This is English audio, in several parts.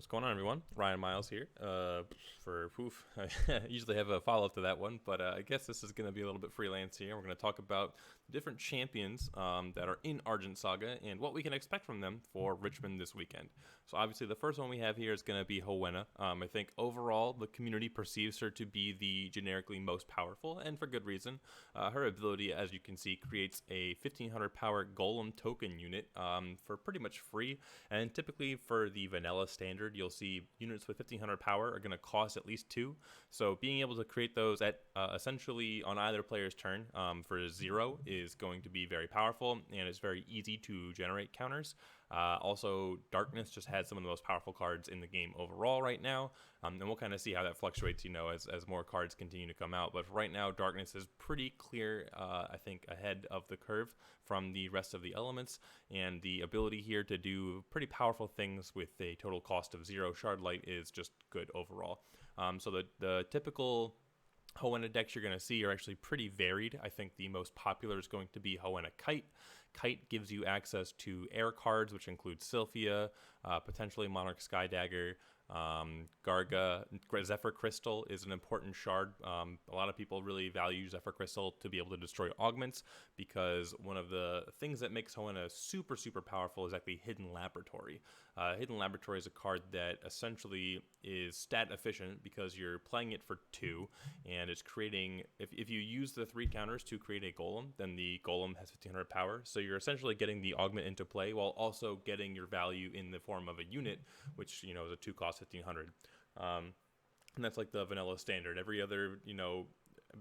What's going on, everyone? Ryan Miles here. I usually have a follow-up to that one, but I guess this is going to be a little bit freelance here. We're going to talk about the different champions that are in Argent Saga and what we can expect from them for Richmond this weekend. So obviously the first one we have here is going to be Hoenna. I think overall the community perceives her to be the generically most powerful, and for good reason. Her ability, as you can see, creates a 1500 power golem token unit for pretty much free, and typically for the vanilla standard, you'll see units with 1500 power are going to cost at least 2. So being able to create those at essentially on either player's turn for 0 is going to be very powerful, and it's very easy to generate counters. Also, Darkness just has some of the most powerful cards in the game overall right now, and we'll kind of see how that fluctuates, as more cards continue to come out. But right now, Darkness is pretty clear, I think, ahead of the curve from the rest of the elements, and the ability here to do pretty powerful things with a total cost of 0 Shard Light is just good overall. So the typical Hoenna decks you're going to see are actually pretty varied. I think the most popular is going to be Hoenna Kite. Kite gives you access to air cards, which include Sylphia, potentially Monarch Skydagger, Garga. Zephyr Crystal is an important shard. A lot of people really value Zephyr Crystal to be able to destroy augments, because one of the things that makes Hoenna super, super powerful is actually Hidden Laboratory. Hidden Laboratory is a card that essentially is stat efficient because you're playing it for 2, and it's creating, if you use the 3 counters to create a golem, then the golem has 1500 power, so you're essentially getting the augment into play while also getting your value in the form of a unit, which is a 2 cost 1500. And that's like the vanilla standard. Every other,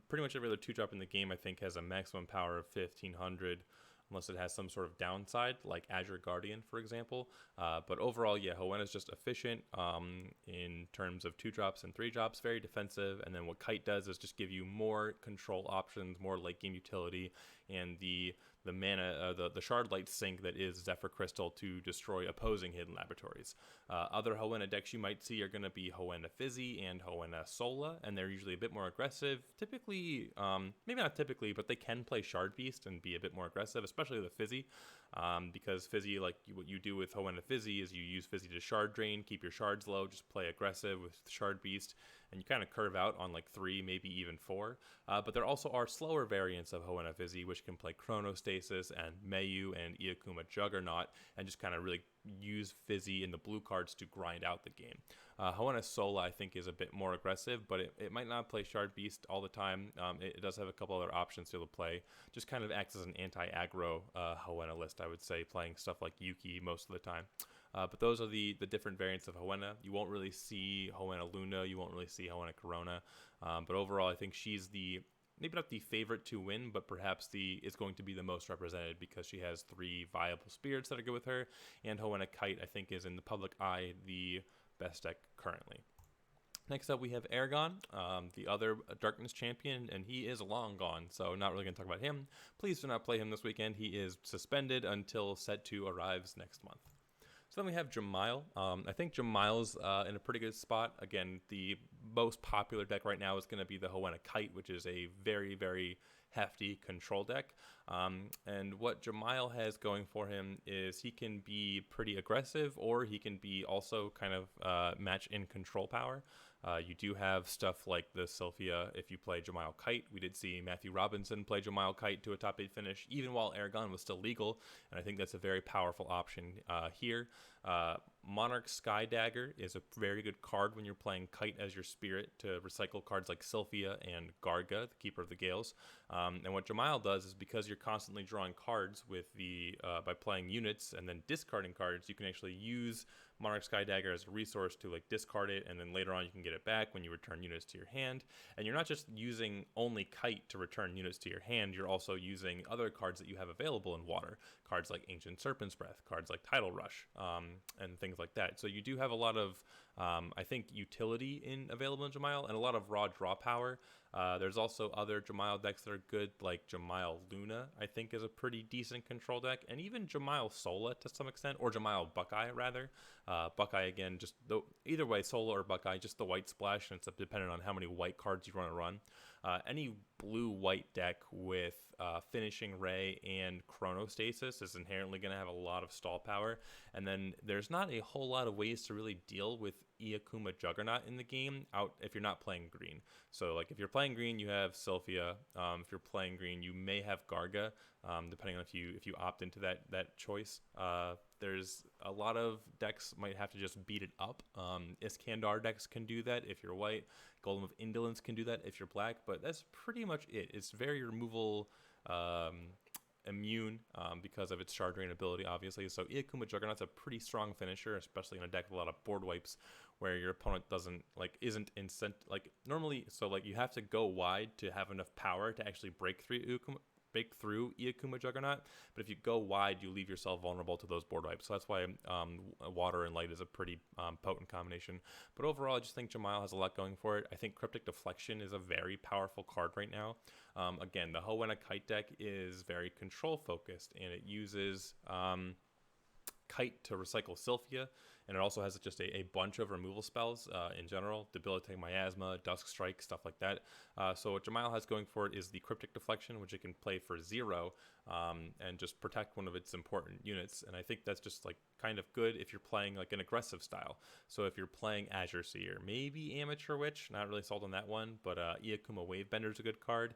pretty much every other 2-drop in the game, I think, has a maximum power of 1500, unless it has some sort of downside, like Azure Guardian, for example. But overall, yeah, Hoenna is just efficient in terms of 2-drops and 3-drops, very defensive. And then what Kite does is just give you more control options, more late game utility, and the mana, the Shard Light sink that is Zephyr Crystal to destroy opposing Hidden Laboratories. Other Hoenna decks you might see are going to be Hoenna Fizzy and Hoenna Sola, and they're usually a bit more aggressive. Typically, maybe not typically, but they can play Shard Beast and be a bit more aggressive, especially the Fizzy, because Fizzy, what you do with Hoenna Fizzy is you use Fizzy to Shard Drain, keep your shards low, just play aggressive with Shard Beast, and you kind of curve out on like 3, maybe even 4. But there also are slower variants of Hoenna Fizzy, which can play Chronostasis and Mayu and Iakuma Juggernaut, and just kind of really use Fizzy in the blue cards to grind out the game. Hoenna Sola, I think, is a bit more aggressive, but it might not play Shard Beast all the time. It does have a couple other options to play. Just kind of acts as an anti-aggro Hoenna list, I would say, playing stuff like Yuki most of the time. But those are the different variants of Hoenna. You won't really see Hoenna Luna, you won't really see Hoenna Corona, but overall I think she's maybe not the favorite to win, but perhaps is going to be the most represented because she has 3 viable spirits that are good with her, and Hoenna Kite, I think, is in the public eye the best deck currently. Next up, we have Aragon, the other Darkness champion, and he is long gone, so not really going to talk about him. Please do not play him this weekend. He is suspended until Set 2 arrives next month. So then we have Jemile. I think Jemile's in a pretty good spot. Again, the most popular deck right now is going to be the Hoenna Kite, which is a very, very hefty control deck. And what Jemile has going for him is he can be pretty aggressive, or he can be also kind of match in control power. You do have stuff like the Sylphia if you play Jemile Kite. We did see Matthew Robinson play Jemile Kite to a top 8 finish, even while Aragon was still legal, and I think that's a very powerful option here. Monarch Skydagger is a very good card when you're playing Kite as your spirit to recycle cards like Sylphia and Garga, the Keeper of the Gales. And what Jemile does is, because you're constantly drawing cards with by playing units and then discarding cards, you can actually use Monarch Skydagger as a resource to discard it, and then later on you can get it back when you return units to your hand. And you're not just using only Kite to return units to your hand, you're also using other cards that you have available in water, cards like Ancient Serpent's Breath, cards like Tidal Rush, and things like that. So you do have a lot of, I think, utility available in Jemile, and a lot of raw draw power. There's also other Jemile decks that are good, like Jemile Luna, I think, is a pretty decent control deck, and even Jemile Sola to some extent, or Jemile Buckeye, rather. Buckeye, again, either way, Sola or Buckeye, just the white splash, and it's dependent on how many white cards you want to run. Any blue-white deck with Finishing Ray and Chronostasis is inherently going to have a lot of stall power, and then there's not a whole lot of ways to really deal with Iakuma Juggernaut in the game out if you're not playing green. So like if you're playing green, you have Sylphia. If you're playing green, you may have Garga, depending on if you opt into that choice. There's a lot of decks might have to just beat it up. Iskandar decks can do that if you're white. Golem of Indolence can do that if you're black, but that's pretty much it. It's very removal immune because of its shard drain ability, obviously. So Iakuma Juggernaut's a pretty strong finisher, especially in a deck with a lot of board wipes where your opponent isn't normally. So like you have to go wide to have enough power to actually break through Iakuma Juggernaut, but if you go wide, you leave yourself vulnerable to those board wipes. So that's why water and light is a pretty potent combination. But overall, I just think Jemile has a lot going for it. I think Cryptic Deflection is a very powerful card right now. Again, the Hoenn Kite deck is very control focused, and it uses Kite to recycle Sylphia, and it also has just a bunch of removal spells in general, Debilitating Miasma, Dusk Strike, stuff like that. So what Jemile has going for it is the Cryptic Deflection, which it can play for 0 and just protect one of its important units. And I think that's just like kind of good if you're playing like an aggressive style. So if you're playing Azure Seer, maybe Amateur Witch, not really sold on that one, but Iakuma Wavebender is a good card.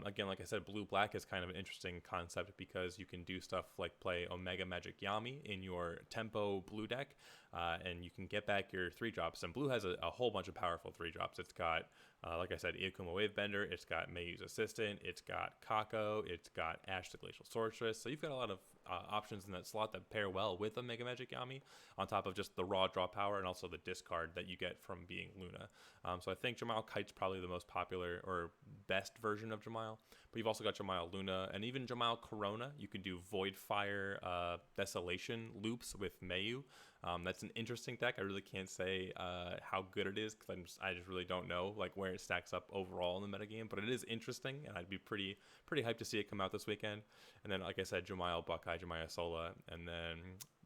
Again, like I said, blue-black is kind of an interesting concept because you can do stuff like play Omega Magic Yami in your tempo blue deck, and you can get back your 3-drops. And blue has a whole bunch of powerful 3-drops. It's got, like I said, Iakuma Wavebender, it's got Mayu's Assistant, it's got Kako, it's got Ash the Glacial Sorceress. So you've got a lot of options in that slot that pair well with Omega Magic Yami, on top of just the raw draw power and also the discard that you get from being Luna. So I think Jemile Kite's probably the most popular or best version of Jemile, but you've also got Jemile Luna and even Jemile Corona. You could do Void Fire Desolation loops with Mayu. That's an interesting deck. I really can't say how good it is because I just really don't know like where it stacks up overall in the metagame, but it is interesting, and I'd be pretty hyped to see it come out this weekend. And then, like I said, Jemile Buckeye, Jemile Sola, and then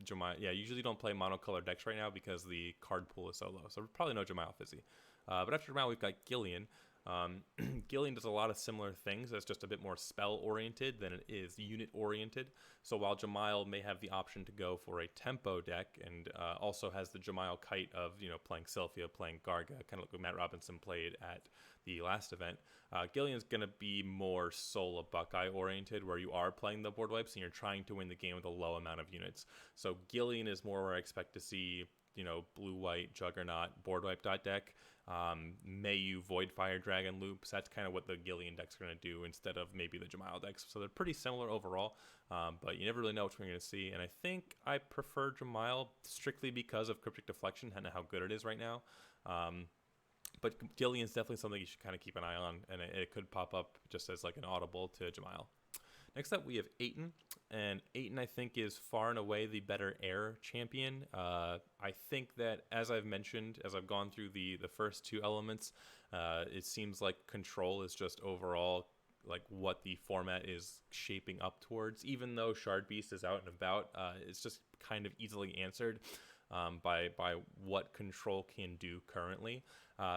Jemile. Yeah, usually don't play monocolor decks right now because the card pool is so low. So probably no Jemile Fizzy. But after Jemile, we've got Gillian. Gillian does a lot of similar things. It's just a bit more spell-oriented than it is unit-oriented. So while Jemile may have the option to go for a tempo deck and also has the Jemile Kite of, playing Sylphia, playing Garga, kind of like what Matt Robinson played at the last event, Gillian's going to be more Sola Buckeye-oriented, where you are playing the board wipes and you're trying to win the game with a low amount of units. So Gillian is more where I expect to see blue-white Juggernaut board wipe deck. Mayu Void Fire Dragon loops. That's kind of what the Gillian deck's going to do instead of maybe the Jemile decks. So they're pretty similar overall, but you never really know which one you're going to see. And I think I prefer Jemile strictly because of Cryptic Deflection and how good it is right now. But Gillian's definitely something you should kind of keep an eye on, and it could pop up just as like an audible to Jemile. Next up, we have Aten, and Aten, I think, is far and away the better air champion. I think that, as I've mentioned, as I've gone through the first two elements, it seems like control is just overall like what the format is shaping up towards. Even though Shard Beast is out and about, it's just kind of easily answered by what control can do currently.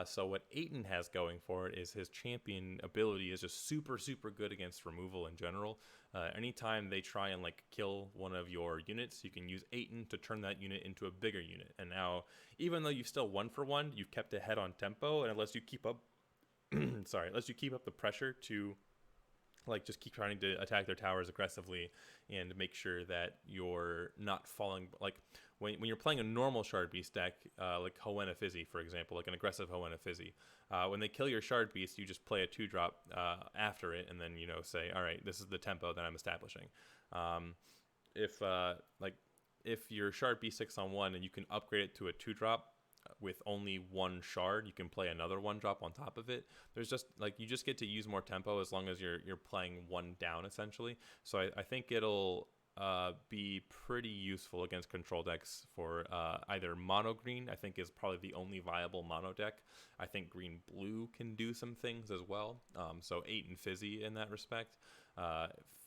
So what Aten has going for it is his champion ability is just super good against removal in general. Anytime they try and like kill one of your units, you can use Aten to turn that unit into a bigger unit. And now, even though you've still 1-for-1, you've kept ahead on tempo, and it lets you keep up it lets you keep up the pressure to like just keep trying to attack their towers aggressively and make sure that you're not falling. Like when you're playing a normal Shard Beast deck, like Hoenn Fizzy, for example, like an aggressive Hoenn Fizzy, when they kill your Shard Beast, you just play a 2-drop after it, and then say, all right, this is the tempo that I'm establishing. If your Shard Beast 6-on-1 and you can upgrade it to a 2-drop with only one shard, you can play another 1-drop on top of it. There's just like you just get to use more tempo as long as you're playing one down essentially. So I think it'll be pretty useful against control decks for either mono green. I think is probably the only viable mono deck. I think green blue can do some things as well. So Aten Fizzy in that respect.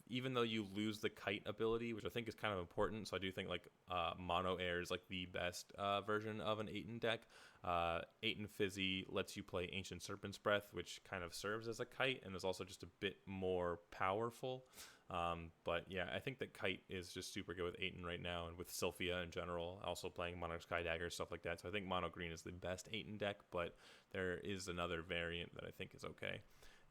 even though you lose the kite ability, which I think is kind of important, so I do think like mono air is like the best version of an Aten deck. Aten Fizzy lets you play Ancient Serpent's Breath, which kind of serves as a kite and is also just a bit more powerful. But yeah, I think that Kite is just super good with Aten right now, and with Sylphia in general, also playing Mono Sky Dagger, stuff like that. So I think Mono Green is the best Aten deck, but there is another variant that I think is okay.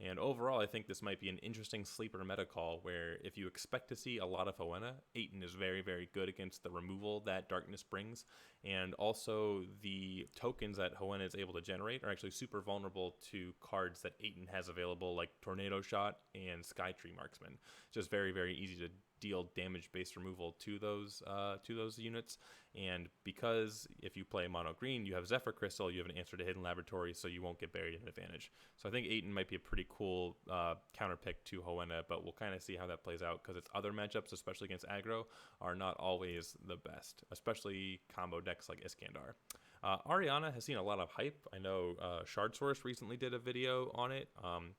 And overall, I think this might be an interesting sleeper meta call where if you expect to see a lot of Hoenna, Aten is very, very good against the removal that Darkness brings. And also the tokens that Hoenna is able to generate are actually super vulnerable to cards that Aten has available, like Tornado Shot and Skytree Marksman. Just very, very easy to deal damage-based removal to those units. And because if you play mono green, you have Zephyr Crystal, you have an answer to Hidden Laboratory, so you won't get buried in advantage. So I think Aten might be a pretty cool counter pick to Hoenna, but we'll kind of see how that plays out because its other matchups, especially against aggro, are not always the best, especially combo decks like Iskandar. Ariana has seen a lot of hype. I know Shard Source recently did a video on it. And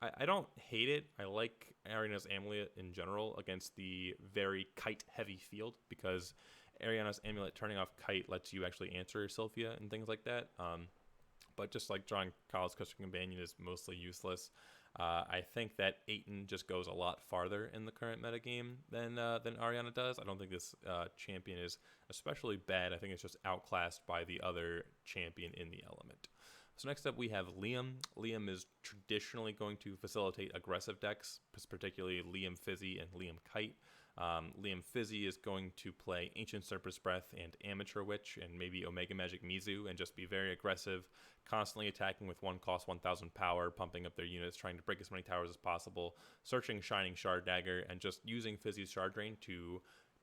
I don't hate it. I like Ariana's Amulet in general against the very kite-heavy field because Ariana's Amulet turning off kite lets you actually answer Sylphia and things like that. But just like drawing Kyle's Custom Companion is mostly useless. I think that Aten just goes a lot farther in the current metagame than Ariana does. I don't think this champion is especially bad. I think it's just outclassed by the other champion in the element. So next up we have Liam. Liam is traditionally going to facilitate aggressive decks, particularly Liam Fizzy and Liam Kite. Liam Fizzy is going to play Ancient Serpent's Breath and Amateur Witch and maybe Omega Magic Mizu and just be very aggressive, constantly attacking with 1 cost 1000 power, pumping up their units, trying to break as many towers as possible, searching Shining Shard Dagger, and just using Fizzy's Shard Drain to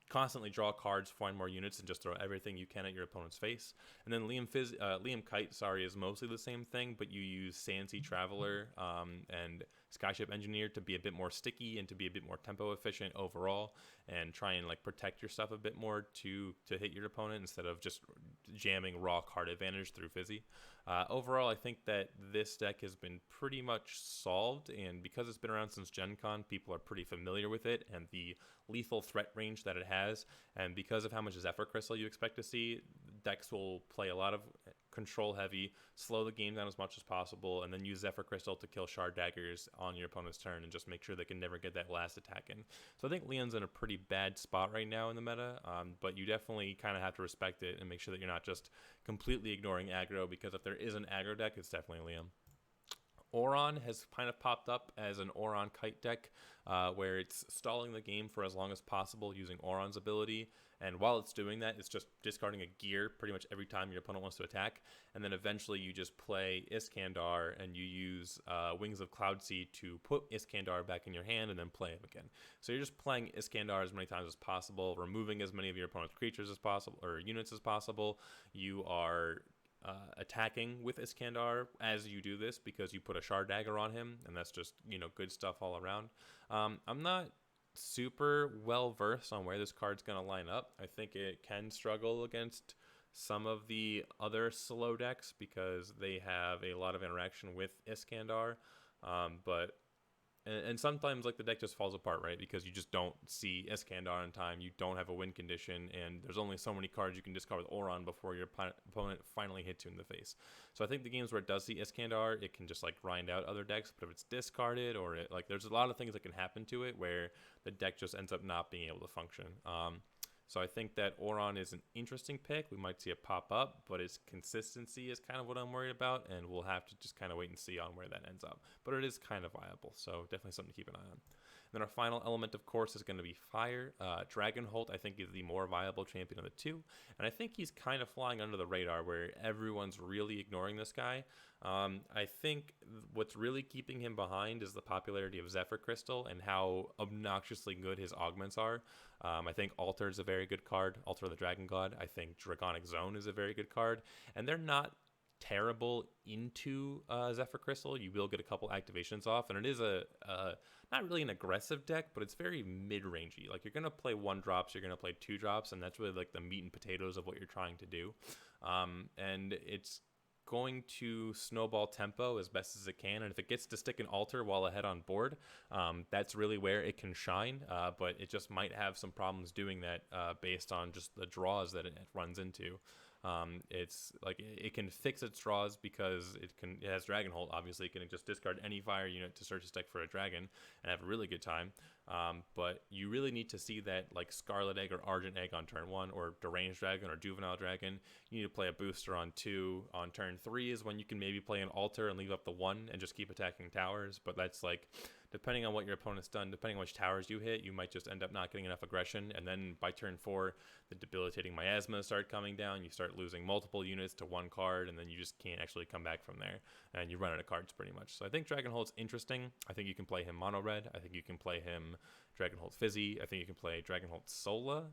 constantly draw cards, find more units, and just throw everything you can at your opponent's face. And then Liam Kite, is mostly the same thing, but you use Sandsea Traveler and Skyship Engineer to be a bit more sticky and to be a bit more tempo efficient overall, and try and like protect your stuff a bit more to hit your opponent instead of just jamming raw card advantage through Fizzy. Overall, I think that this deck has been pretty much solved, and because it's been around since Gen Con, people are pretty familiar with it and the lethal threat range that it has, and because of how much Zephyr Crystal you expect to see, decks will play a lot of control heavy, slow the game down as much as possible, and then use Zephyr Crystal to kill Shard Daggers on your opponent's turn and just make sure they can never get that last attack in. So I think Leon's in a pretty bad spot right now in the meta, but you definitely kind of have to respect it and make sure that you're not just completely ignoring aggro, because if there is an aggro deck, it's definitely Liam. Oren has kind of popped up as an Oren Kite deck, where it's stalling the game for as long as possible using Oren's ability, and while it's doing that, it's just discarding a gear pretty much every time your opponent wants to attack, and then eventually you just play Iskandar and you use Wings of Cloudseed to put Iskandar back in your hand and then play him again. So you're just playing Iskandar as many times as possible, removing as many of your opponent's creatures as possible, or units as possible. You are attacking with Iskandar as you do this because you put a Shard Dagger on him, and that's just, good stuff all around. I'm not super well versed on where this card's going to line up. I think it can struggle against some of the other slow decks because they have a lot of interaction with Iskandar, but sometimes like the deck just falls apart, right? Because you just don't see Iskandar in time, you don't have a win condition, and there's only so many cards you can discard with Oren before your opponent finally hits you in the face. So I think the games where it does see Iskandar, it can just like grind out other decks, but if it's discarded or there's a lot of things that can happen to it where the deck just ends up not being able to function. So I think that Oren is an interesting pick. We might see it pop up, but its consistency is kind of what I'm worried about, and we'll have to just kind of wait and see on where that ends up. But it is kind of viable, so definitely something to keep an eye on. And then our final element, of course, is going to be Fire. Dragonholt, I think, is the more viable champion of the two, and I think he's kind of flying under the radar where everyone's really ignoring this guy. I think what's really keeping him behind is the popularity of Zephyr Crystal and how obnoxiously good his augments are. I think Alter is a very good card, Alter the Dragon God. I think Dragonic Zone is a very good card, and they're not terrible into Zephyr Crystal. You will get a couple activations off, and it is a not really an aggressive deck, but it's very mid-rangey. Like, you're going to play 1-drops, you're going to play 2-drops, and that's really like the meat and potatoes of what you're trying to do. And it's going to snowball tempo as best as it can, and if it gets to stick an altar while ahead on board, that's really where it can shine, but it just might have some problems doing that based on just the draws that it runs into. It's like it can fix its draws because it has Dragonholt. Obviously, it can just discard any fire unit to search a deck for a dragon and have a really good time. But you really need to see that like Scarlet Egg or Argent Egg on turn 1, or Deranged Dragon or Juvenile Dragon. You need to play a booster on 2. On turn 3 is when you can maybe play an altar and leave up the 1 and just keep attacking towers. But that's like, depending on what your opponent's done, depending on which towers you hit, you might just end up not getting enough aggression. And then by turn 4, the debilitating miasmas start coming down. You start losing multiple units to 1 card, and then you just can't actually come back from there. And you run out of cards pretty much. So I think Dragonholt's interesting. I think you can play him mono red. I think you can play him Dragonholt Fizzy. I think you can play Dragonholt Sola.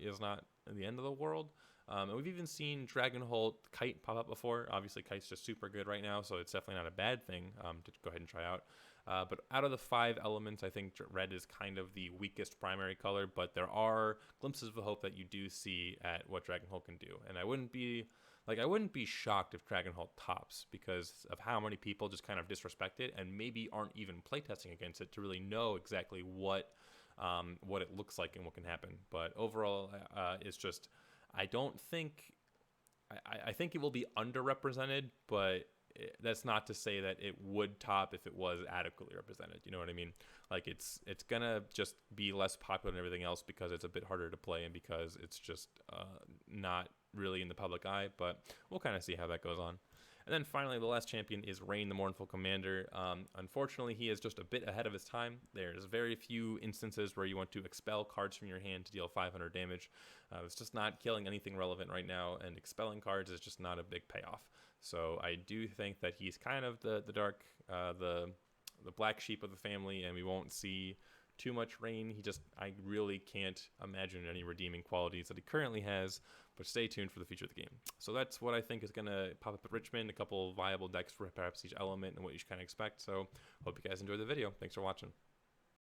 Is not the end of the world. And we've even seen Dragonholt Kite pop up before. Obviously, Kite's just super good right now, so it's definitely not a bad thing to go ahead and try out. But out of the 5 elements, I think red is kind of the weakest primary color, but there are glimpses of hope that you do see at what Dragonholt can do. And I wouldn't be shocked if Dragonholt tops, because of how many people just kind of disrespect it and maybe aren't even playtesting against it to really know exactly what it looks like and what can happen. But overall, it's just, I think it will be underrepresented, but that's not to say that it would top if it was adequately represented. You know what I mean? Like it's gonna just be less popular than everything else because it's a bit harder to play and because it's just not really in the public eye. But we'll kind of see how that goes on. And then finally, the last champion is Rain, the Mournful Commander. Unfortunately, he is just a bit ahead of his time. There's very few instances where you want to expel cards from your hand to deal 500 damage. It's just not killing anything relevant right now, and expelling cards is just not a big payoff. So I do think that he's kind of the black sheep of the family, and we won't see too much Rain. I really can't imagine any redeeming qualities that he currently has, but stay tuned for the future of the game. So that's what I think is going to pop up at Richmond, a couple viable decks for perhaps each element and what you should kind of expect. So hope you guys enjoyed the video. Thanks for watching.